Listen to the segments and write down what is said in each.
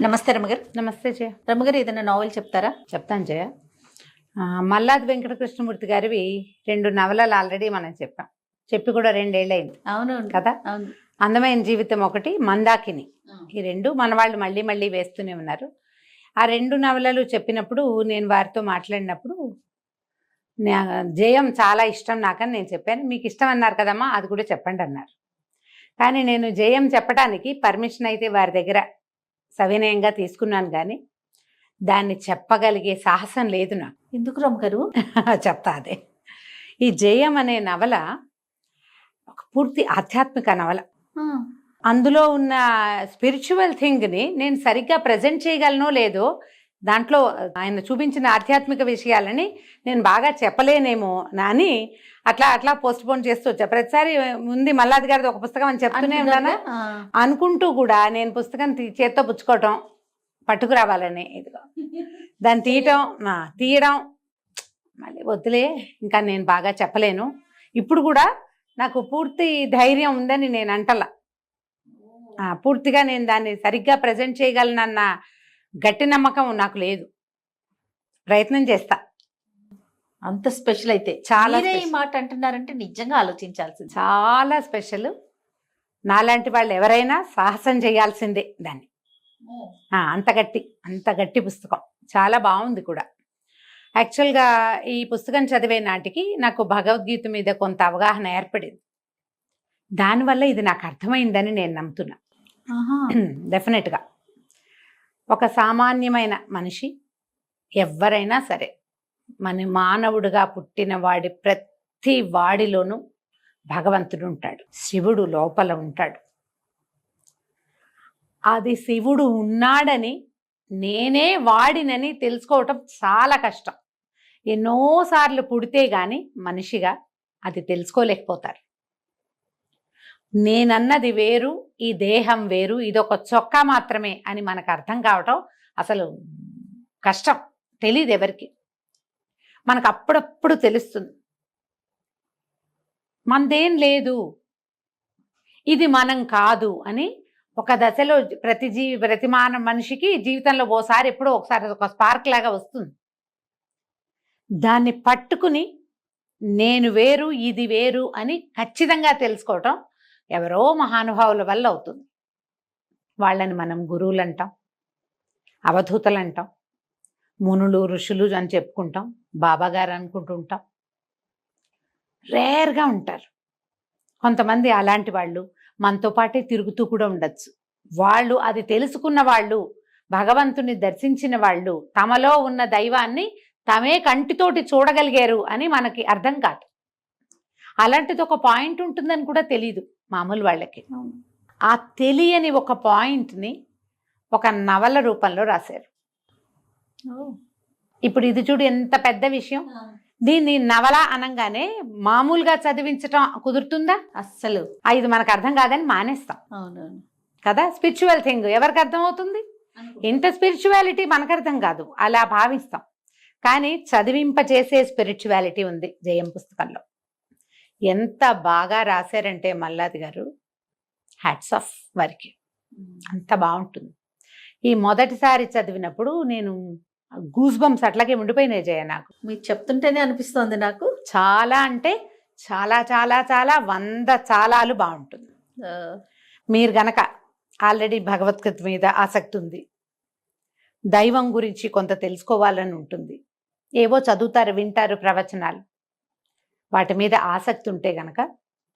నమస్తే రమగారు. నమస్తే జయ. రమగారు, ఏదైనా నావెల్ చెప్తారా? చెప్తాను జయ. మల్లాది వెంకటకృష్ణమూర్తి గారివి 2 నవలలు ఆల్రెడీ మనం చెప్పి కూడా 2 ఏళ్ళైంది. అవును కదా. అవును. అందమైన జీవితం ఒకటి, మందాకిని, ఈ 2 మన వాళ్ళు మళ్ళీ మళ్ళీ వేస్తూనే ఉన్నారు. ఆ 2 నవలలు చెప్పినప్పుడు నేను వారితో మాట్లాడినప్పుడు జయం చాలా ఇష్టం నాకని నేను చెప్పాను. మీకు ఇష్టం అన్నారు కదమ్మా, అది కూడా చెప్పండి అన్నారు. కానీ నేను జయం చెప్పడానికి పర్మిషన్ అయితే వారి దగ్గర సవినయంగా తీసుకున్నాను, కానీ దాన్ని చెప్పగలిగే సాహసం లేదు నాకు. ఎందుకు రమగారు? చెప్తా. అదే, ఈ జయం అనే నవల ఒక పూర్తి ఆధ్యాత్మిక నవల. అందులో ఉన్న స్పిరిచువల్ థింగ్ని నేను సరిగ్గా ప్రజెంట్ చేయగలనో లేదో, దాంట్లో ఆయన చూపించిన ఆధ్యాత్మిక విషయాలని నేను బాగా చెప్పలేనేమో అని అట్లా పోస్ట్ పోన్ చేస్తూ వచ్చా. ప్రతిసారి ముందు మల్లాది గారిది ఒక పుస్తకం అని చెప్తూనే ఉన్నాను అనుకుంటూ కూడా నేను పుస్తకం చేత్తో పుచ్చుకోవటం, పట్టుకురావాలని, ఇదిగో దాన్ని తీయడం మళ్ళీ వద్దులే, ఇంకా నేను బాగా చెప్పలేను. ఇప్పుడు కూడా నాకు పూర్తి ధైర్యం ఉందని నేను అంటలా. పూర్తిగా నేను దాన్ని సరిగ్గా ప్రజెంట్ చేయగలనన్న గట్టి నమ్మకం నాకు లేదు. ప్రయత్నం చేస్తా. అంత స్పెషల్ అయితే చాలా. ఈ మాట అంటున్నారంటే నిజంగా ఆలోచించాల్సింది. చాలా స్పెషల్. నాలాంటి వాళ్ళు ఎవరైనా సాహసం చేయాల్సిందే దాన్ని. అంత గట్టి పుస్తకం. చాలా బాగుంది కూడా. యాక్చువల్గా ఈ పుస్తకం చదివే నాటికి నాకు భగవద్గీత మీద కొంత అవగాహన ఏర్పడింది. దానివల్ల ఇది నాకు అర్థమైందని నేను నమ్ముతున్నా. డెఫినెట్గా ఒక సామాన్యమైన మనిషి ఎవరైనా సరే, మన మానవుడిగా పుట్టిన వాడి ప్రతి వాడిలోనూ భగవంతుడు ఉంటాడు. శివుడు లోపల ఉంటాడు. అది శివుడు ఉన్నాడని, నేనే వాడినని తెలుసుకోవటం చాలా కష్టం. ఎన్నోసార్లు పుడితే గాని మనిషిగా అది తెలుసుకోలేకపోతారు. నేనన్నది వేరు, ఈ దేహం వేరు, ఇదొక చొక్కా మాత్రమే అని మనకు అర్థం కావటం అసలు కష్టం. తెలీదు ఎవరికి. మనకు అప్పుడప్పుడు తెలుస్తుంది మనదేం లేదు, ఇది మనం కాదు అని. ఒక దశలో ప్రతి మనిషికి జీవితంలో ఎప్పుడో ఒకసారి ఒక స్పార్క్ లాగా వస్తుంది. దాన్ని పట్టుకుని నేను వేరు, ఇది వేరు అని ఖచ్చితంగా తెలుసుకోవటం ఎవరో మహానుభావుల వల్ల అవుతుంది. వాళ్ళని మనం గురువులు అంటాం, అవధూతలు అంటాం, మునులు ఋషులు అని చెప్పుకుంటాం, బాబాగారు అనుకుంటుంటాం. రేర్గా ఉంటారు కొంతమంది. అలాంటి వాళ్ళు మనతో పాటే తిరుగుతూ కూడా ఉండొచ్చు. వాళ్ళు అది తెలుసుకున్న వాళ్ళు, భగవంతుని దర్శించిన వాళ్ళు, తమలో ఉన్న దైవాన్ని తమే కంటితోటి చూడగలిగారు అని మనకి అర్థం కాదు. అలాంటిది ఒక పాయింట్ ఉంటుందని కూడా తెలీదు మామూలు వాళ్ళకి. ఆ తెలియని ఒక పాయింట్ని ఒక నవల రూపంలో రాశారు. ఇప్పుడు ఇది చూడు, ఎంత పెద్ద విషయం. దీన్ని నవల అనగానే మామూలుగా చదివించటం కుదురుతుందా? అస్సలు. ఇది మనకు అర్థం కాదని మానేస్తాం. అవునవును కదా. స్పిరిచువల్ థింగ్ ఎవరికి అర్థం అవుతుంది? ఇంత స్పిరిచువాలిటీ మనకు అర్థం కాదు, అలా భావిస్తాం. కానీ చదివింపచేసే స్పిరిచువాలిటీ ఉంది జయం పుస్తకంలో. ఎంత బాగా రాశారంటే మల్లాది గారు, హ్యాట్స్ ఆఫ్ వారికి. అంత బాగుంటుంది. ఈ మొదటిసారి చదివినప్పుడు నేను గూస్ బంప్స్ అట్లాగే ఉండిపోయినాయి జయ. నాకు మీరు చెప్తుంటేనే అనిపిస్తోంది నాకు. చాలా అంటే చాలా చాలా చాలా 100 చాలాలు బాగుంటుంది. మీరు గనక ఆల్రెడీ భగవద్గీత మీద ఆసక్తి ఉంది, దైవం గురించి కొంత తెలుసుకోవాలని ఉంటుంది, ఏవో చదువుతారు, వింటారు ప్రవచనాలు, వాటి మీద ఆసక్తి ఉంటే గనక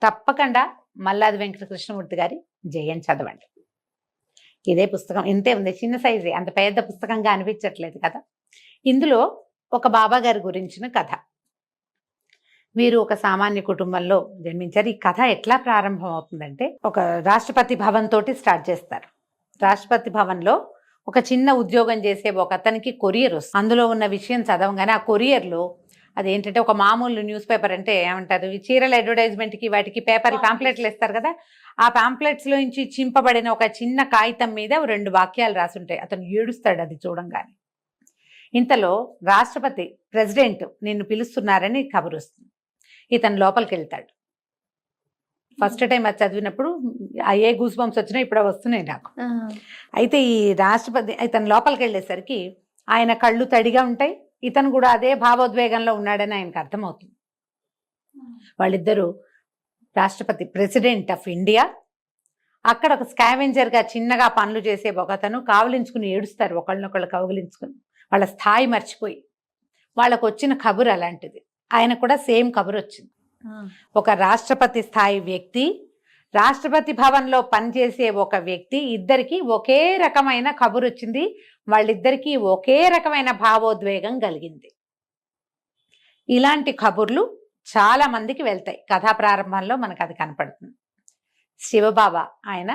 తప్పకుండా మల్లాది వెంకటకృష్ణమూర్తి గారి జయం చదవండి. ఇదే పుస్తకం ఇంతే ఉంది, చిన్న సైజే, అంత పెద్ద పుస్తకంగా అనిపించట్లేదు కదా. ఇందులో ఒక బాబా గారి గురించిన కథ. వీరు ఒక సామాన్య కుటుంబంలో జన్మించారు. ఈ కథ ఎట్లా ప్రారంభం అవుతుందంటే, ఒక రాష్ట్రపతి భవన్ తోటి స్టార్ట్ చేస్తారు. రాష్ట్రపతి భవన్లో ఒక చిన్న ఉద్యోగం చేసే ఒక అతనికి కొరియర్ వస్తుంది. అందులో ఉన్న విషయం చదవగానే ఆ కొరియర్లో అదేంటంటే, ఒక మామూలు న్యూస్ పేపర్ అంటే ఏమంటారు, చీరల అడ్వర్టైజ్మెంట్కి వాటికి పేపర్లు పాంప్లెట్లు ఇస్తారు కదా, ఆ పాంప్లెట్స్లో నుంచి చింపబడిన ఒక చిన్న కాగితం మీద 2 వాక్యాలు రాసుంటాయి. అతను ఏడుస్తాడు అది చూడంగానే. ఇంతలో రాష్ట్రపతి, ప్రెసిడెంట్ నిన్ను పిలుస్తున్నారని కబురు వస్తుంది. ఇతను లోపలికి వెళ్తాడు. ఫస్ట్ టైం అది చదివినప్పుడు ఏ గూస్ బంప్స్ వచ్చినా ఇప్పుడు వస్తున్నాయి నాకు. అయితే ఈ రాష్ట్రపతి ఇతను లోపలికి వెళ్ళేసరికి ఆయన కళ్ళు తడిగా ఉంటాయి, ఇతను కూడా అదే భావోద్వేగంలో ఉన్నాడని ఆయనకు అర్థమవుతుంది. వాళ్ళిద్దరూ రాష్ట్రపతి, ప్రెసిడెంట్ ఆఫ్ ఇండియా, అక్కడ ఒక స్కావెంజర్గా చిన్నగా పనులు చేసే ఒకతను కావలించుకుని ఏడుస్తారు, ఒకళ్ళనొకళ్ళు కౌగిలించుకుని, వాళ్ళ స్థాయి మర్చిపోయి. వాళ్ళకు వచ్చిన కబురు అలాంటిది, ఆయన కూడా సేమ్ కబురు వచ్చింది. ఒక రాష్ట్రపతి స్థాయి వ్యక్తి, రాష్ట్రపతి భవన్లో పనిచేసే ఒక వ్యక్తి, ఇద్దరికి ఒకే రకమైన కబురు వచ్చింది, వాళ్ళిద్దరికీ ఒకే రకమైన భావోద్వేగం కలిగింది. ఇలాంటి కబుర్లు చాలా మందికి వెళ్తాయి. కథా ప్రారంభంలో మనకు అది కనపడుతుంది. శివబాబా ఆయన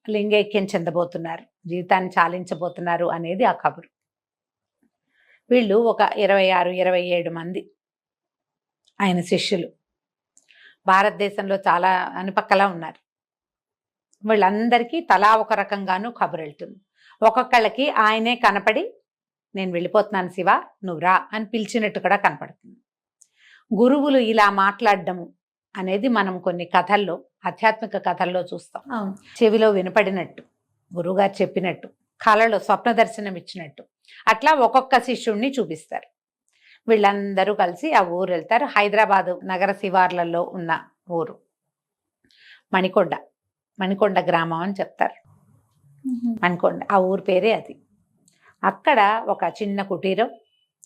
లింగైక్యం చెందబోతున్నారు, జీవితాన్ని చాలించబోతున్నారు అనేది ఆ కబురు. వీళ్ళు ఒక 26-27 మంది ఆయన శిష్యులు భారతదేశంలో చాలా అనుపక్కలా ఉన్నారు. వీళ్ళందరికీ తలా ఒక రకంగానూ కబురు వెళ్తుంది. ఒక్కొక్కళ్ళకి ఆయనే కనపడి నేను వెళ్ళిపోతున్నాను శివ, నువ్వు రా అని పిలిచినట్టు కూడా కనపడుతుంది. గురువులు ఇలా మాట్లాడడము అనేది మనం కొన్ని కథల్లో, ఆధ్యాత్మిక కథల్లో చూస్తాం. చెవిలో వినపడినట్టు, గురువుగారు చెప్పినట్టు, కళలో స్వప్న దర్శనం ఇచ్చినట్టు, అట్లా ఒక్కొక్క శిష్యుణ్ణి చూపిస్తారు. వీళ్ళందరూ కలిసి ఆ ఊరు వెళ్తారు. హైదరాబాదు నగర శివార్లలో ఉన్న ఊరు మణికొండ గ్రామం అని చెప్తారు. మణికొండ ఆ ఊరు పేరే అది. అక్కడ ఒక చిన్న కుటీరం,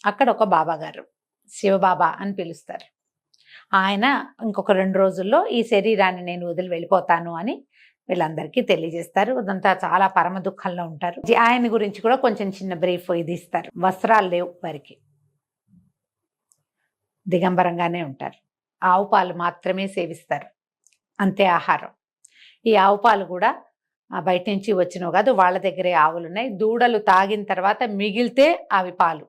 అక్కడ ఒక బాబాగారు శివబాబా అని పిలుస్తారు. ఆయన ఇంకొక 2 రోజుల్లో ఈ శరీరాన్ని నేను వదిలి వెళ్ళిపోతాను అని వీళ్ళందరికీ తెలియజేస్తారు. అదంతా చాలా పరమ దుఃఖంలో ఉంటారు. ఆయన గురించి కూడా కొంచెం చిన్న బ్రీఫ్ ఇది ఇస్తారు. వస్త్రాలు లేవు వారికి, దిగంబరంగానే ఉంటారు. ఆవు పాలు మాత్రమే సేవిస్తారు, అంతే ఆహారం. ఈ ఆవు పాలు కూడా బయట నుంచి వచ్చినవి కాదు, వాళ్ళ దగ్గరే ఆవులు ఉన్నాయి. దూడలు తాగిన తర్వాత మిగిలితే అవి పాలు,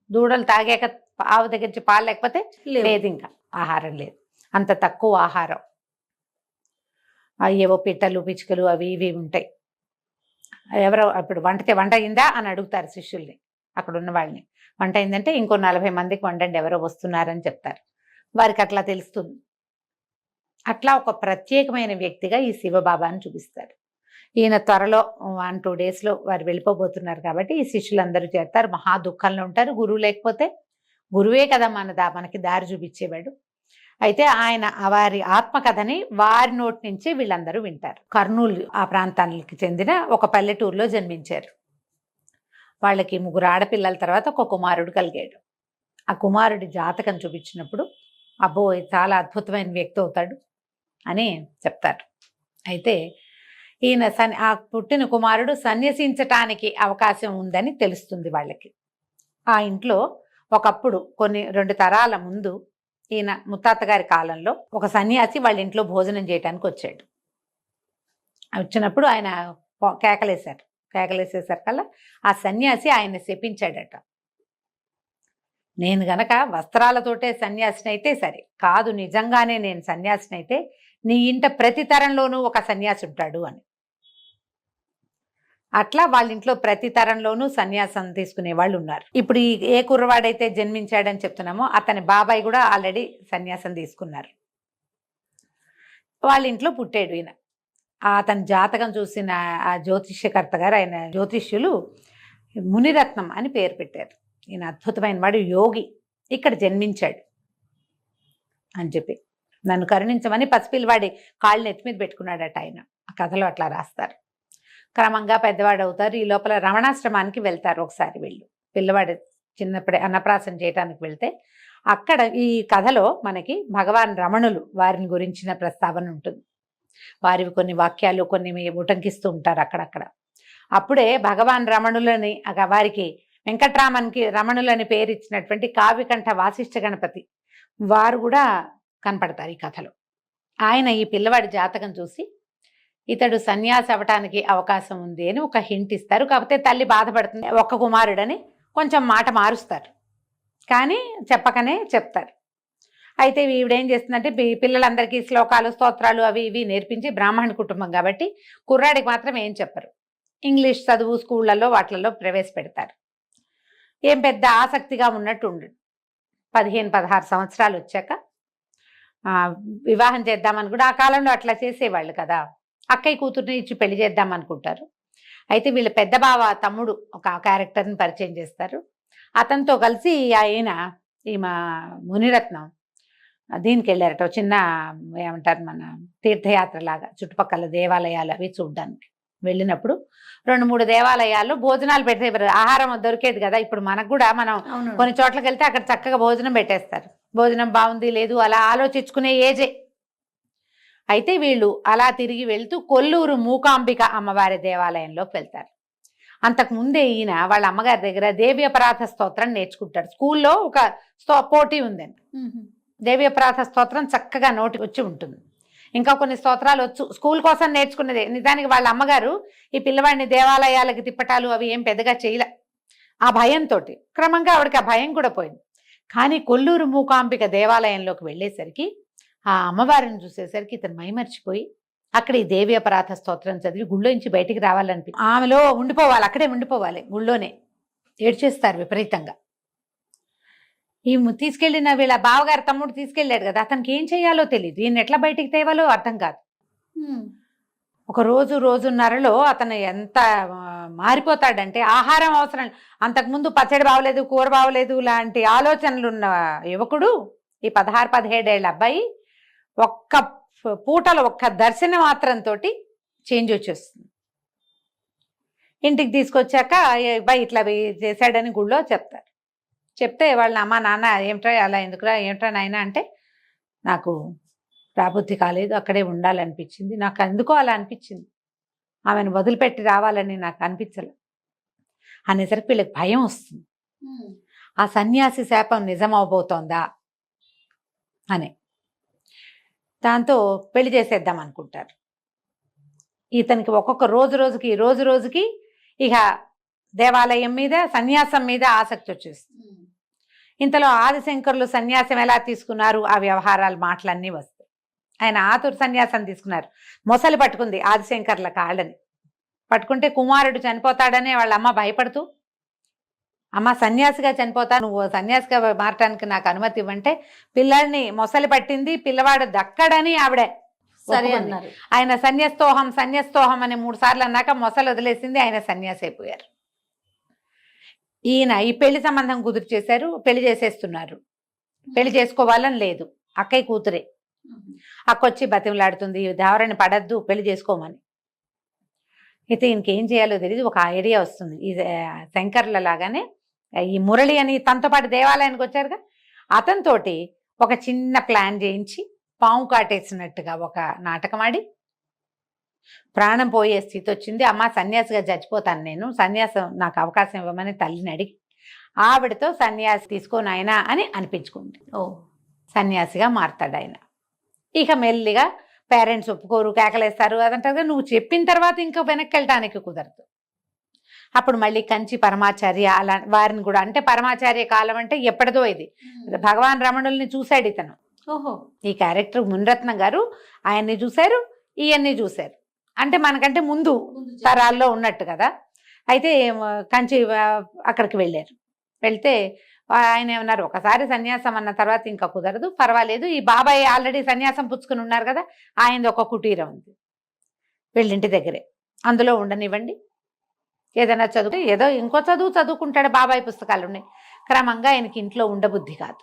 దూడలు తాగాక ఆవు దగ్గర నుంచి పాలు లేకపోతే లేదు, ఇంకా ఆహారం లేదు, అంత తక్కువ ఆహారం. ఏవో పిట్టలు పిచ్చుకలు అవి ఇవి ఉంటాయి. ఎవరో ఇప్పుడు వంట అయిందా అని అడుగుతారు శిష్యుల్ని, అక్కడ ఉన్న వాళ్ళని. వంట అయిందంటే ఇంకో 40 మందికి వండండి, ఎవరో వస్తున్నారని చెప్తారు. వారికి అట్లా తెలుస్తుంది. అట్లా ఒక ప్రత్యేకమైన వ్యక్తిగా ఈ శివబాబాని చూపిస్తారు. ఈయన త్వరలో 1-2 డేస్లో వారు వెళ్ళిపోబోతున్నారు కాబట్టి ఈ శిష్యులందరూ చేస్తారు. మహా దుఃఖంలో ఉంటారు. గురువు లేకపోతే, గురువే కదా మనకి దారి చూపించేవాడు. అయితే ఆయన వారి ఆత్మకథని వారి నోటి నుంచి వీళ్ళందరూ వింటారు. కర్నూలు ఆ ప్రాంతానికి చెందిన ఒక పల్లెటూరులో జన్మించారు. వాళ్ళకి 3 ఆడపిల్లల తర్వాత ఒక కుమారుడు కలిగాడు. ఆ కుమారుడి జాతకం చూపించినప్పుడు అబ్బో చాలా అద్భుతమైన వ్యక్తి అవుతాడు అని చెప్తారు. అయితే ఈయన ఆ పుట్టిన కుమారుడు సన్యసించటానికి అవకాశం ఉందని తెలుస్తుంది వాళ్ళకి. ఆ ఇంట్లో ఒకప్పుడు 2 తరాల ముందు ఈయన ముత్తాత గారి కాలంలో ఒక సన్యాసి వాళ్ళ ఇంట్లో భోజనం చేయడానికి వచ్చాడు. వచ్చినప్పుడు ఆయన కేకలేసేసరికల్లా ఆ సన్యాసి ఆయన శపించాడట. నేను గనక వస్త్రాలతోటే సన్యాసినైతే సరే, కాదు నిజంగానే నేను సన్యాసినైతే నీ ఇంట ప్రతి తరంలోనూ ఒక సన్యాసి ఉంటాడు అని. అట్లా వాళ్ళ ఇంట్లో ప్రతి తరంలోనూ సన్యాసం తీసుకునే వాళ్ళు ఉన్నారు. ఇప్పుడు ఏ కుర్రవాడైతే జన్మించాడని చెప్తున్నామో అతని బాబాయ్ కూడా ఆల్రెడీ సన్యాసం తీసుకున్నారు. వాళ్ళ ఇంట్లో పుట్టాడు ఈయన. అతని జాతకం చూసిన ఆ జ్యోతిష్యకర్త గారు, ఆయన జ్యోతిష్యులు మునిరత్నం అని పేరు పెట్టారు. ఈయన అద్భుతమైన వాడు, యోగి, ఇక్కడ జన్మించాడు అని చెప్పి నన్ను కరుణించమని పసిపిల్లవాడి కాళ్ళని ఎత్తి మీద పెట్టుకున్నాడట ఆయన. ఆ కథలో అట్లా రాస్తారు. క్రమంగా పెద్దవాడు అవుతారు. ఈ లోపల రమణాశ్రమానికి వెళ్తారు ఒకసారి. వీళ్ళు పిల్లవాడు చిన్నప్పుడే అన్నప్రాసం చేయడానికి వెళ్తే అక్కడ ఈ కథలో మనకి భగవాన్ రమణులు వారిని గురించిన ప్రస్తావన ఉంటుంది. వారివి కొన్ని వాక్యాలు కొన్ని ఉటంకిస్తూ ఉంటారు అక్కడక్కడ. అప్పుడే భగవాన్ రమణులని, వారికి వెంకట్రామన్కి రమణులని పేరు ఇచ్చినటువంటి కావ్యకంఠ వాసిష్ఠ గణపతి వారు కూడా కనపడతారు ఈ కథలో. ఆయన ఈ పిల్లవాడి జాతకం చూసి ఇతడు సన్యాసి అవటానికి అవకాశం ఉంది అని ఒక హింట్ ఇస్తారు. కాకపోతే తల్లి బాధపడుతుంది, ఒక్క కుమారుడని కొంచెం మాట మారుస్తారు, కానీ చెప్పకనే చెప్తారు. అయితే ఈవిడేం చేస్తుందంటే పిల్లలందరికీ శ్లోకాలు స్తోత్రాలు అవి ఇవి నేర్పించి, బ్రాహ్మణ కుటుంబం కాబట్టి కుర్రాడికి మాత్రం ఏం చెప్పరు. ఇంగ్లీష్ చదువు స్కూళ్ళల్లో వాటిల్లో ప్రవేశపెడతారు. ఏం పెద్ద ఆసక్తిగా ఉన్నట్టు ఉండడు. 15-16 సంవత్సరాలు వచ్చాక వివాహం చేద్దామని కూడా ఆ కాలంలో అట్లా చేసేవాళ్ళు కదా. అక్కయ్య కూతుర్ని ఇచ్చి పెళ్లి చేద్దాం అనుకుంటారు. అయితే వీళ్ళ పెద్ద బావ తమ్ముడు ఒక క్యారెక్టర్ని పరిచయం చేస్తారు. అతనితో కలిసి ఆయన ఈమె మునిరత్నం దీనికి వెళ్ళారట, చిన్న ఏమంటారు మన తీర్థయాత్ర లాగా చుట్టుపక్కల దేవాలయాలు అవి చూడడానికి వెళ్ళినప్పుడు 2-3 దేవాలయాల్లో భోజనాలు పెట్టే ఆహారం దొరికేది కదా. ఇప్పుడు మనకు కూడా మనం కొన్ని చోట్లకి వెళ్తే అక్కడ చక్కగా భోజనం పెట్టేస్తారు. భోజనం బాగుంది లేదు అలా ఆలోచించుకునే ఏజే. అయితే వీళ్ళు అలా తిరిగి వెళ్తూ కొల్లూరు మూకాంబిక అమ్మవారి దేవాలయంలోకి వెళ్తారు. అంతకు ముందే ఈయన వాళ్ళ అమ్మగారి దగ్గర దేవి అపరాధ స్తోత్రం నేర్చుకుంటాడు. స్కూల్లో ఒక పోటీ ఉందండి. దేవి అపరాధ స్తోత్రం చక్కగా నోటికి వచ్చి ఉంటుంది. ఇంకా కొన్ని స్తోత్రాలు వచ్చు, స్కూల్ కోసం నేర్చుకున్నదే. నిజానికి వాళ్ళ అమ్మగారు ఈ పిల్లవాడిని దేవాలయాలకి తిప్పటాలు అవి ఏం పెద్దగా చేయలే. ఆ భయంతో క్రమంగా ఆవిడకి ఆ భయం కూడా పోయింది. కానీ కొల్లూరు మూకాంబిక దేవాలయంలోకి వెళ్ళేసరికి ఆ అమ్మవారిని చూసేసరికి ఇతను మైమర్చిపోయి అక్కడ ఈ దేవి అపరాధ స్తోత్రం చదివి గుళ్ళో నుంచి బయటికి రావాలనిపి ఆమెలో ఉండిపోవాలి, అక్కడే ఉండిపోవాలి, గుళ్ళోనే ఏడ్చేస్తారు విపరీతంగా. ఈ తీసుకెళ్లిన వీళ్ళ బావగారు తమ్ముడు తీసుకెళ్ళాడు కదా, అతనికి ఏం చేయాలో తెలియదు, ఈయన ఎట్లా బయటికి తేవాలో అర్థం కాదు. ఒక రోజున్నరలో అతను ఎంత మారిపోతాడంటే ఆహారం అవసరం. అంతకుముందు పచ్చడి బాగలేదు, కూర బాగలేదు లాంటి ఆలోచనలు ఉన్న యువకుడు, ఈ 16-17 ఏళ్ళ అబ్బాయి ఒక్క పూటలో ఒక్క దర్శన మాత్రంతో చేంజ్ వచ్చేస్తుంది. ఇంటికి తీసుకొచ్చాక అబ్బాయి ఇట్లా చేశాడని గుళ్ళో చెప్తారు. చెప్తే వాళ్ళ అమ్మ నాన్న ఏమిట్రా అలా ఎందుకురా, ఏమిట్రా నాయన అంటే, నాకు రాబుద్ధి కాలేదు, అక్కడే ఉండాలనిపించింది, నాకు ఎందుకో అలా అనిపించింది, ఆమెను వదిలిపెట్టి రావాలని నాకు అనిపించలే అనేసరికి వీళ్ళకి భయం వస్తుంది. ఆ సన్యాసి శాపం నిజం అవబోతోందా అని దాంతో పెళ్లి చేసేద్దాం అనుకుంటారు. ఇతనికి ఒక్కొక్క రోజుకి ఇక దేవాలయం మీద సన్యాసం మీద ఆసక్తి వచ్చేస్తుంది. ఇంతలో ఆదిశంకరులు సన్యాసం ఎలా తీసుకున్నారు ఆ వ్యవహారాలు మాటలన్నీ వస్తాయి. ఆయన ఆతుర సన్యాసం తీసుకున్నారు. మొసలి పట్టుకుంది ఆదిశంకర్ల కాళ్ళని. పట్టుకుంటే కుమారుడు చనిపోతాడనే వాళ్ళ అమ్మ భయపడుతూ, అమ్మ సన్యాసిగా చనిపోతా, నువ్వు సన్యాసిగా మారటానికి నాకు అనుమతి ఇవ్వంటే, పిల్లల్ని మొసలి పట్టింది, పిల్లవాడు దక్కడని ఆవిడే సరే అన్నారు. ఆయన సన్యస్తోహం అని 3 సార్లు అన్నాక మొసలు వదిలేసింది, ఆయన సన్యాసి అయిపోయారు. ఈయన ఈ పెళ్లి సంబంధం కుదురు చేశారు, పెళ్లి చేసేస్తున్నారు. పెళ్లి చేసుకోవాలని లేదు, అక్కయ్య కూతురే. అక్కొచ్చి బతిమలాడుతుంది, దేవరని పడద్దు పెళ్లి చేసుకోమని. అయితే ఇంకేం చేయాలో తెలియదు, ఒక ఐడియా వస్తుంది. ఈ శంకర్ల లాగానే ఈ మురళి అని తనతో పాటు దేవాలయానికి వచ్చారుగా, అతనితోటి ఒక చిన్న ప్లాన్ చేయించి పాము కాటేసినట్టుగా ఒక నాటకం ఆడి ప్రాణం పోయే స్థితి వచ్చింది. అమ్మ సన్యాసిగా చచ్చిపోతాను, నేను సన్యాసం నాకు అవకాశం ఇవ్వమని తల్లిని అడిగి ఆవిడతో సన్యాసి తీసుకోనాయనా అని అనిపించుకుంది. సన్యాసిగా మారతాడు ఆయన. ఇక మెల్లిగా పేరెంట్స్ ఒప్పుకోరు, కేకలేస్తారు, అదంటారు. నువ్వు చెప్పిన తర్వాత ఇంకా వెనక్కి వెళ్ళటానికి కుదరదు. అప్పుడు మళ్ళీ కంచి పరమాచార్య అలా వారిని కూడా, అంటే పరమాచార్య కాలం అంటే ఎప్పటిదో ఇది. భగవాన్ రమణుల్ని చూశాడు ఇతను. ఈ క్యారెక్టర్ మునిరత్నం గారు ఆయన్ని చూశారు, ఈయన్ని చూశారు. అంటే మనకంటే ముందు తరాల్లో ఉన్నట్టు కదా. అయితే కంచి అక్కడికి వెళ్ళారు. వెళ్తే ఆయన ఏమన్నారు, ఒకసారి సన్యాసం అన్న తర్వాత ఇంకా కుదరదు, పర్వాలేదు, ఈ బాబాయ్ ఆల్రెడీ సన్యాసం పుచ్చుకుని ఉన్నారు కదా, ఆయనది ఒక కుటీరం ఉంది వీళ్ళింటి దగ్గరే, అందులో ఉండనివ్వండి, ఏదైనా చదువు, ఏదో ఇంకో చదువుకుంటాడు, బాబాయ్ పుస్తకాలు ఉన్నాయి. క్రమంగా ఆయనకి ఇంట్లో ఉండబుద్ధి కాదు.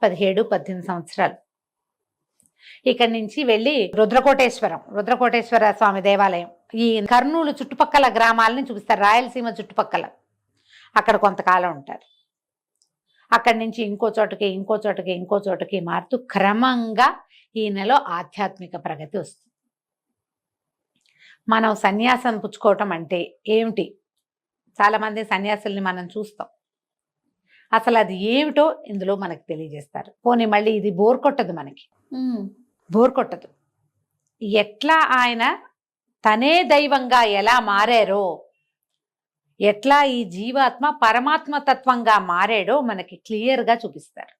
17-18 సంవత్సరాలు ఇక్కడి నుంచి వెళ్ళి రుద్రకోటేశ్వర స్వామి దేవాలయం, ఈ కర్నూలు చుట్టుపక్కల గ్రామాలని చూపిస్తారు, రాయలసీమ చుట్టుపక్కల. అక్కడ కొంతకాలం ఉంటారు. అక్కడి నుంచి ఇంకో చోటకి మారుతూ క్రమంగా ఈయనలో ఆధ్యాత్మిక ప్రగతి వస్తుంది. మనం సన్యాసం పుచ్చుకోవటం అంటే ఏమిటి, చాలామంది సన్యాసుల్ని మనం చూస్తాం, అసలు అది ఏమిటో ఇందులో మనకు తెలియజేస్తారు. పోనీ మళ్ళీ ఇది బోర్ కొట్టదు. ఎట్లా ఆయన తనే దైవంగా ఎలా మారారో, ఎట్లా ఈ జీవాత్మ పరమాత్మ తత్వంగా మారాడో మనకి క్లియర్గా చూపిస్తారు.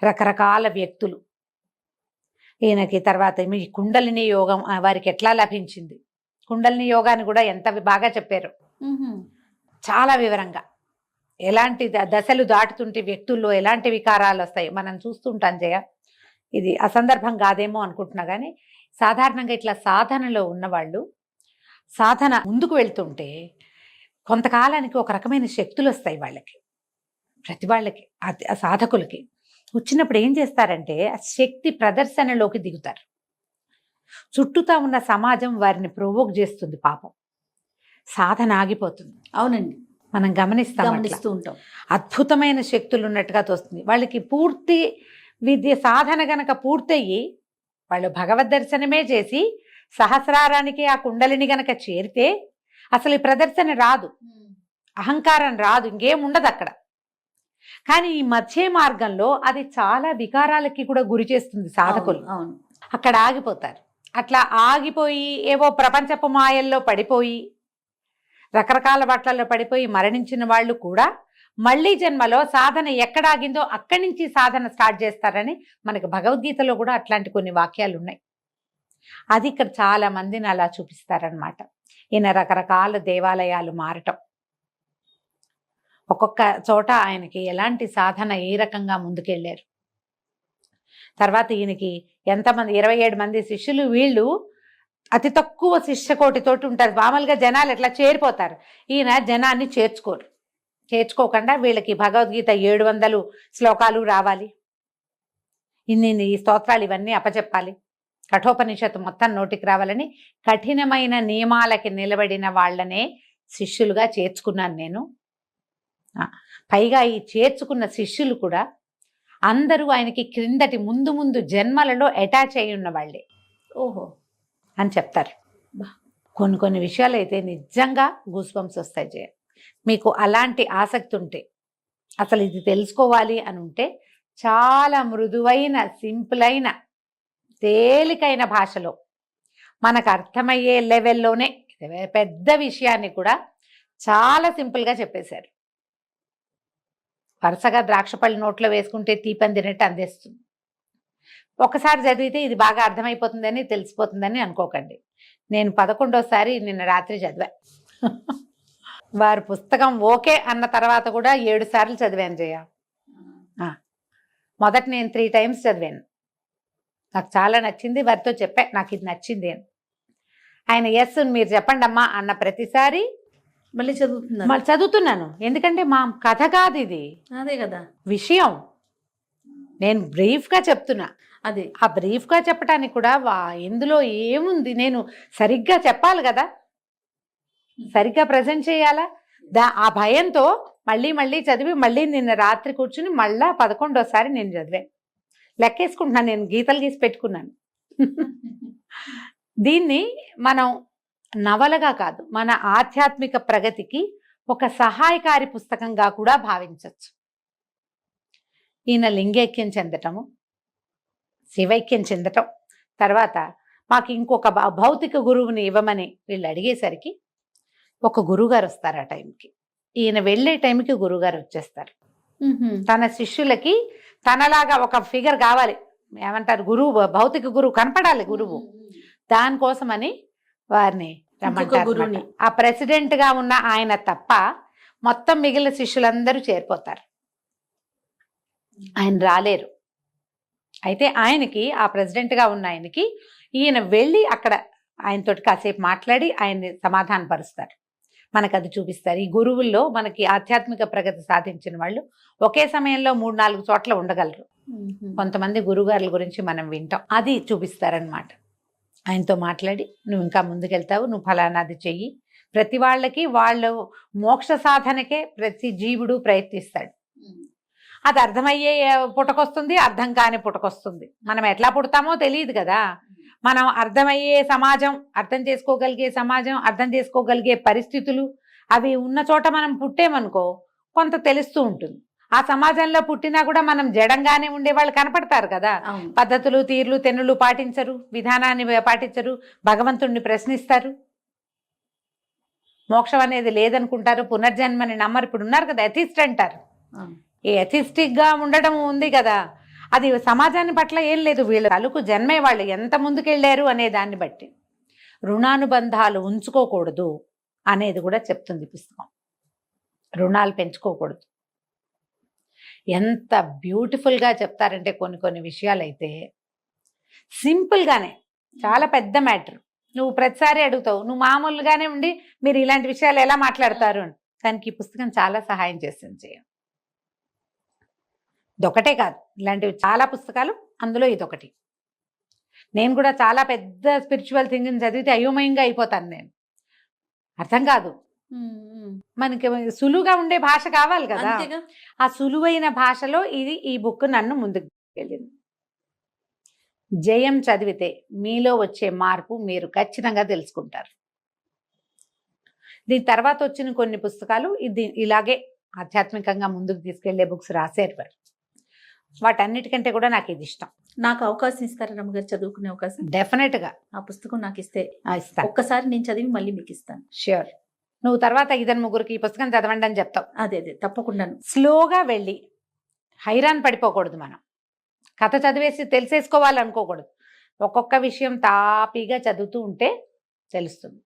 రకరకాల వ్యక్తులు ఈయనకి. తర్వాత ఈ కుండలిని యోగం వారికి ఎట్లా లభించింది, కుండలిని యోగాన్ని కూడా ఎంత బాగా చెప్పారు, చాలా వివరంగా. ఎలాంటి దశలు దాటుతుంటే వ్యక్తుల్లో ఎలాంటి వికారాలు వస్తాయి మనం చూస్తుంటాం జయ. ఇది అసందర్భం కాదేమో అనుకుంటున్నా కానీ సాధారణంగా ఇట్లా సాధనలో ఉన్నవాళ్ళు సాధన ముందుకు వెళ్తుంటే కొంతకాలానికి ఒక రకమైన శక్తులు వస్తాయి వాళ్ళకి, ప్రతి వాళ్ళకి, ఆ సాధకులకి వచ్చినప్పుడు ఏం చేస్తారంటే ఆ శక్తి ప్రదర్శనలోకి దిగుతారు. చుట్టూతా ఉన్న సమాజం వారిని ప్రొవోక్ చేస్తుంది, పాపం సాధన ఆగిపోతుంది. అవునండి, మనం గమనిస్తూ ఉంటాం. అద్భుతమైన శక్తులు ఉన్నట్టుగా తోస్తుంది వాళ్ళకి. పూర్తి విద్య సాధన గనక పూర్తయ్యి వాళ్ళు భగవద్ దర్శనమే చేసి సహస్రారానికి ఆ కుండలిని గనక చేరితే అసలు ఈ ప్రదర్శన రాదు, అహంకారం రాదు, ఇంకేం ఉండదు అక్కడ. కానీ ఈ మధ్య మార్గంలో అది చాలా వికారాలకి కూడా గురి చేస్తుంది సాధకులు. అవును, అక్కడ ఆగిపోతారు. అట్లా ఆగిపోయి ఏవో ప్రపంచపు మాయల్లో పడిపోయి రకరకాల బట్టల్లో పడిపోయి మరణించిన వాళ్ళు కూడా మళ్ళీ జన్మలో సాధన ఎక్కడ ఆగిందో అక్కడి నుంచి సాధన స్టార్ట్ చేస్తారని మనకు భగవద్గీతలో కూడా అట్లాంటి కొన్ని వాక్యాలు ఉన్నాయి. అది ఇక్కడ చాలా మందిని అలా చూపిస్తారనమాట. ఈయన రకరకాల దేవాలయాలు మారటం, ఒక్కొక్క చోట ఆయనకి ఎలాంటి సాధన ఏ రకంగా ముందుకెళ్ళారు. తర్వాత ఈయనకి ఎంతమంది 27 మంది శిష్యులు. వీళ్ళు అతి తక్కువ శిష్యకోటితోటి ఉంటారు. మామూలుగా జనాలు ఎట్లా చేరిపోతారు, ఈయన జనాన్ని చేర్చుకోకుండా వీళ్ళకి భగవద్గీత 700 శ్లోకాలు రావాలి, ఇన్ని స్తోత్రాలు ఇవన్నీ అప్పచెప్పాలి, కఠోపనిషత్తు మొత్తం నోటికి రావాలని కఠినమైన నియమాలకి నిలబడిన వాళ్ళనే శిష్యులుగా చేర్చుకున్నాను నేను. పైగా ఈ చేర్చుకున్న శిష్యులు కూడా అందరూ ఆయనకి క్రిందటి ముందు జన్మలలో అటాచ్ అయి ఉన్న వాళ్ళే ఓహో అని చెప్తారు. కొన్ని విషయాలు అయితే నిజంగా గూస్ బంప్స్ వస్తాయి జయ. మీకు అలాంటి ఆసక్తి ఉంటే, అసలు ఇది తెలుసుకోవాలి అని ఉంటే చాలా మృదువైన, సింపుల్ అయిన, తేలికైన భాషలో మనకు అర్థమయ్యే లెవెల్లోనే పెద్ద విషయాన్ని కూడా చాలా సింపుల్గా చెప్పేశారు. వరుసగా ద్రాక్ష పళ్ళు నోట్లో వేసుకుంటే తీపని తినట్టు అందిస్తుంది. ఒకసారి చదివితే ఇది బాగా అర్థమైపోతుందని తెలిసిపోతుందని అనుకోకండి. నేను 11వ నిన్న రాత్రి చదివా. వారి పుస్తకం ఓకే అన్న తర్వాత కూడా 7 సార్లు చదివాను జయ. మొదట నేను 3 times చదివాను. నాకు చాలా నచ్చింది. వారితో చెప్పా నాకు ఇది నచ్చింది అని. ఆయన ఎస్ మీరు చెప్పండి అమ్మా అన్న ప్రతిసారి మళ్ళీ చదువుతున్నాను. ఎందుకంటే మా కథ కాదు ఇది, అదే కదా విషయం. నేను బ్రీఫ్గా చెప్తున్నా. అదే ఆ బ్రీఫ్గా చెప్పడానికి కూడా ఇందులో ఏముంది, నేను సరిగ్గా చెప్పాలి కదా, సరిగ్గా ప్రజెంట్ చేయాలా. ఆ భయంతో మళ్ళీ చదివి మళ్ళీ నిన్న రాత్రి కూర్చుని మళ్ళా 11వ నేను చదివాను. లెక్కేసుకుంటున్నాను, నేను గీతలు గీసి పెట్టుకున్నాను. దీన్ని మనం నవలగా కాదు, మన ఆధ్యాత్మిక ప్రగతికి ఒక సహాయకారి పుస్తకంగా కూడా భావించవచ్చు. ఈయన లింగైక్యం చెందటము, శివైక్యం చెందటం, తర్వాత మాకు ఇంకొక భౌతిక గురువుని ఇవ్వమని వీళ్ళు అడిగేసరికి ఒక గురువుగారు వస్తారు. ఆ టైంకి ఈయన వెళ్ళే టైంకి గురువుగారు వచ్చేస్తారు. తన శిష్యులకి తనలాగా ఒక ఫిగర్ కావాలి, ఏమంటారు గురువు, భౌతిక గురువు కనపడాలి గురువు. దానికోసమని వారిని రమ్మంటారు. ఆ ప్రెసిడెంట్ గా ఉన్న ఆయన తప్ప మొత్తం మిగిలిన శిష్యులందరూ చేరిపోతారు. ఆయన రాలేరు. అయితే ఆయనకి, ఆ ప్రెసిడెంట్ గా ఉన్న ఆయనకి, ఈయన వెళ్ళి అక్కడ ఆయనతోటి కాసేపు మాట్లాడి ఆయన్ని సమాధానపరుస్తారు. మనకు అది చూపిస్తారు. ఈ గురువుల్లో మనకి ఆధ్యాత్మిక ప్రగతి సాధించిన వాళ్ళు ఒకే సమయంలో 3-4 చోట్ల ఉండగలరు. కొంతమంది గురుగారుల గురించి మనం వింటాం, అది చూపిస్తారనమాట. ఆయనతో మాట్లాడి నువ్వు ఇంకా ముందుకెళ్తావు, నువ్వు ఫలానాది చెయ్యి. ప్రతి వాళ్ళకి వాళ్ళు మోక్ష సాధనకే ప్రతి జీవుడు ప్రయత్నిస్తాడు. అది అర్థమయ్యే పుటకొస్తుంది, అర్థం కాని పుటకొస్తుంది. మనం ఎట్లా పుడతామో తెలియదు కదా. మనం అర్థమయ్యే సమాజం, అర్థం చేసుకోగలిగే సమాజం, అర్థం చేసుకోగలిగే పరిస్థితులు అవి ఉన్న చోట మనం పుట్టేమనుకో కొంత తెలుస్తూ ఉంటుంది. ఆ సమాజంలో పుట్టినా కూడా మనం జడంగానే ఉండేవాళ్ళు కనపడతారు కదా. పద్ధతులు, తీర్లు, తెన్నులు పాటించరు, విధానాన్ని పాటించరు, భగవంతుణ్ణి ప్రశ్నిస్తారు, మోక్షం అనేది లేదనుకుంటారు, పునర్జన్మని నమ్మరు. ఇప్పుడు ఉన్నారు కదా ఎథిస్ట్ అంటారు. ఈ ఎథిస్టిక్ గా ఉండడం ఉంది కదా, అది సమాజాన్ని పట్ల ఏం లేదు. వీళ్ళ తలుకు జన్మే వాళ్ళు ఎంత ముందుకెళ్ళారు అనే దాన్ని బట్టి రుణానుబంధాలు ఉంచుకోకూడదు అనేది కూడా చెప్తుంది పుస్తకం. రుణాలు పెంచుకోకూడదు. ఎంత బ్యూటిఫుల్గా చెప్తారంటే కొన్ని విషయాలు అయితే సింపుల్గానే, చాలా పెద్ద మ్యాటర్. నువ్వు ప్రతిసారి అడుగుతావు, నువ్వు మామూలుగానే ఉండి మీరు ఇలాంటి విషయాలు ఎలా మాట్లాడతారు అని. దానికి ఈ పుస్తకం చాలా సహాయం చేసింది జయ. ఇదొకటే కాదు, ఇలాంటివి చాలా పుస్తకాలు, అందులో ఇదొకటి. నేను కూడా చాలా పెద్ద స్పిరిచువల్ థింగ్ని చదివితే అయోమయంగా అయిపోతాను నేను, అర్థం కాదు. మనకి సులువుగా ఉండే భాష కావాలి కదా, ఆ సులువైన భాషలో ఈ బుక్ నన్ను ముందుకు వెళ్ళింది. జయం చదివితే మీలో వచ్చే మార్పు మీరు ఖచ్చితంగా తెలుసుకుంటారు. దీని తర్వాత వచ్చిన కొన్ని పుస్తకాలు ఇలాగే ఆధ్యాత్మికంగా ముందుకు తీసుకెళ్లే బుక్స్ రాశారు వారు. వాటన్నిటికంటే కూడా నాకు ఇది ఇష్టం. నాకు అవకాశం ఇస్తారా రమ్మగారు, చదువుకునే అవకాశం? డెఫినెట్ గా. ఆ పుస్తకం నాకు ఇస్తే ఇస్తాను. ఒక్కసారి నేను చదివి మళ్ళీ మీకు ఇస్తాను. ష్యూర్. నువ్వు తర్వాత 2-3 ఈ పుస్తకం చదవండి అని చెప్తావు. అదే తప్పకుండా. స్లోగా వెళ్ళి హైరాన్ పడిపోకూడదు. మనం కథ చదివేసి తెలిసేసుకోవాలనుకోకూడదు. ఒక్కొక్క విషయం తాపీగా చదువుతూ ఉంటే తెలుస్తుంది.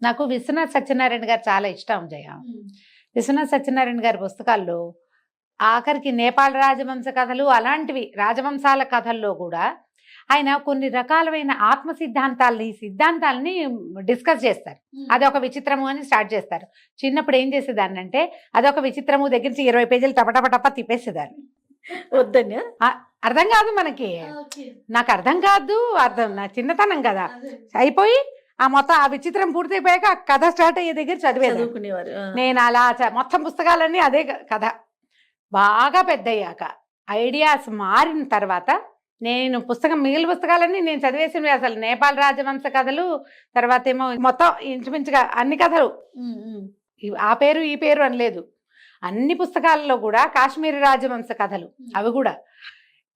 నాకు విశ్వనాథ్ సత్యనారాయణ గారు చాలా ఇష్టం జయ. విశ్వనాథ్ సత్యనారాయణ గారి పుస్తకాల్లో ఆఖరికి నేపాల్ రాజవంశ కథలు, అలాంటివి రాజవంశాల కథల్లో కూడా ఆయన కొన్ని రకాలైన ఆత్మ సిద్ధాంతాలని డిస్కస్ చేస్తారు. అదొక విచిత్రము అని స్టార్ట్ చేస్తారు. చిన్నప్పుడు ఏం చేసేదాన్ని అంటే, అదొక విచిత్రము దగ్గర నుంచి 20 పేజీలు టపటపటప తిప్పేసేదాన్ని. వద్దని అర్థం కాదు మనకి, నాకు అర్థం కాదు, నా చిన్నతనం కదా. అయిపోయి ఆ విచిత్రం పూర్తయిపోయాక ఆ కథ స్టార్ట్ అయ్యే దగ్గర చదివేవారు. నేను అలా మొత్తం పుస్తకాలన్నీ అదే కథ. బాగా పెద్ద అయ్యాక ఐడియాస్ మారిన తర్వాత నేను మిగిలిన పుస్తకాలన్నీ నేను చదివేసినవి. అసలు నేపాల్ రాజవంశ కథలు, తర్వాత ఏమో మొత్తం ఇంచుమించుగా అన్ని కథలు, ఆ పేరు ఈ పేరు అని లేదు, అన్ని పుస్తకాలలో కూడా కాశ్మీరీ రాజవంశ కథలు. అవి కూడా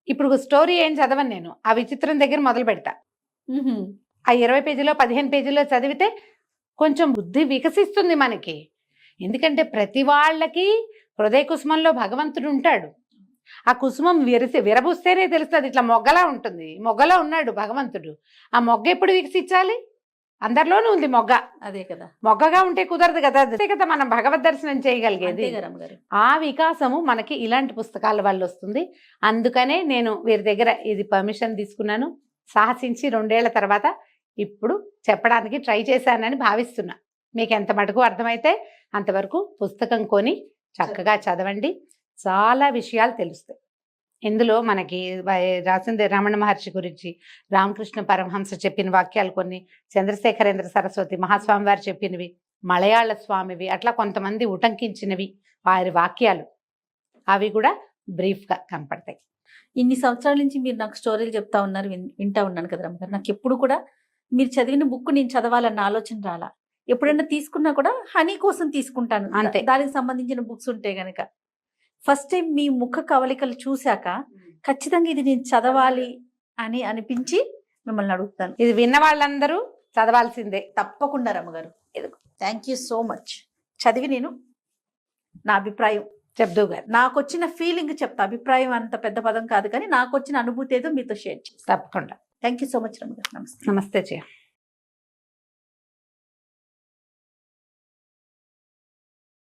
ఇప్పుడు స్టోరీ ఏం చదవను నేను, ఆ విచిత్రం దగ్గర మొదలు పెడతా. ఆ 20 పేజీలో 15 పేజీలో చదివితే కొంచెం బుద్ధి వికసిస్తుంది మనకి. ఎందుకంటే ప్రతి వాళ్ళకి హృదయ కుసుమంలో భగవంతుడు ఉంటాడు. ఆ కుసుమం విరబూస్తేనే తెలుస్తుంది. ఇట్లా మొగ్గలా ఉంటుంది, మొగ్గలా ఉన్నాడు భగవంతుడు. ఆ మొగ్గ ఎప్పుడు వికసించాలి? అందరిలోనూ ఉంది మొగ్గ. అదే కదా, మొగ్గగా ఉంటే కుదరదు కదా. అదే కదా మనం భగవద్ దర్శనం చేయగలిగేది. ఆ వికాసము మనకి ఇలాంటి పుస్తకాల వల్ల వస్తుంది. అందుకనే నేను వీరి దగ్గర ఇది పర్మిషన్ తీసుకున్నాను, సాహసించి 2 ఏళ్ల తర్వాత ఇప్పుడు చెప్పడానికి ట్రై చేశానని భావిస్తున్నా. మీకు ఎంత మటుకు అర్థమైతే అంతవరకు పుస్తకం కొని చక్కగా చదవండి, చాలా విషయాలు తెలుస్తాయి. ఇందులో మనకి రాసింది రమణ మహర్షి గురించి, రామకృష్ణ పరమహంస చెప్పిన వాక్యాలు కొన్ని, చంద్రశేఖరేంద్ర సరస్వతి మహాస్వామి వారు చెప్పినవి, మలయాళ స్వామివి, అట్లా కొంతమంది ఉటంకించినవి వారి వాక్యాలు, అవి కూడా బ్రీఫ్గా కనపడతాయి. ఇన్ని సంవత్సరాల నుంచి మీరు నాకు స్టోరీలు చెప్తా ఉన్నారు, వింటా ఉన్నాను కదా రమ్మగారు. నాకు ఎప్పుడు కూడా మీరు చదివిన బుక్ నేను చదవాలన్న ఆలోచన రాలా. ఎప్పుడైనా తీసుకున్నా కూడా హనీ కోసం తీసుకుంటాను అంతే, దానికి సంబంధించిన బుక్స్ ఉంటే గనక. ఫస్ట్ టైం మీ ముఖ కవలికలు చూశాక ఖచ్చితంగా ఇది నేను చదవాలి అని అనిపించి మిమ్మల్ని అడుగుతాను. ఇది విన్న వాళ్ళందరూ చదవాల్సిందే తప్పకుండా రమ్మగారు. Thank you so much. చదివి నేను నా అభిప్రాయం చెప్దు గారు, నాకు వచ్చిన ఫీలింగ్ చెప్తా. అభిప్రాయం అంత పెద్ద పదం కాదు, కానీ నాకు వచ్చిన అనుభూతి ఏదో మీతో షేర్ చేస్తాను తప్పకుండా. థ్యాంక్ యూ సో మచ్ రమ్మగారు. నమస్తే. నమస్తే జయ.